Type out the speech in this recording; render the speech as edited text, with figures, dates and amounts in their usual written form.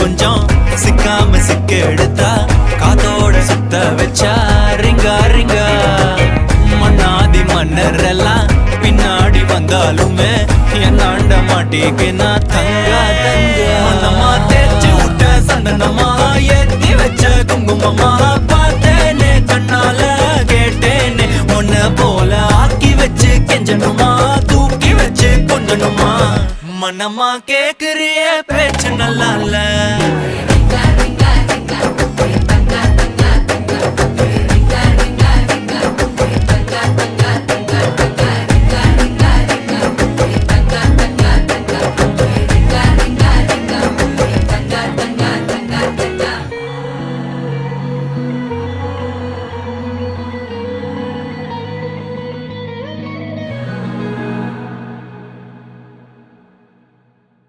கொஞ்சம் சிக்காம சிக்க எடுத்தா காத்தோட சுத்த வச்சா ரிங்கா ரிங்கா மன்னாதி மன்னர் எல்லாம் பின்னாடி வந்தாலுமே என்னாண்ட மாட்டிக்கினா தங்கா தங்கா மன்னமா தேய்ச்சி விட்ட சந்தனமா ஏத்தி வச்ச குங்குமமா பார்த்தேனே கண்ணால கேட்டேனே உன்ன போல ஆக்கி வச்சு கெஞ்சணுமா தூக்கி வச்சு கொஞ்சணுமா மனமா கேக்குறிய பேச்சு நல்லா இல்ல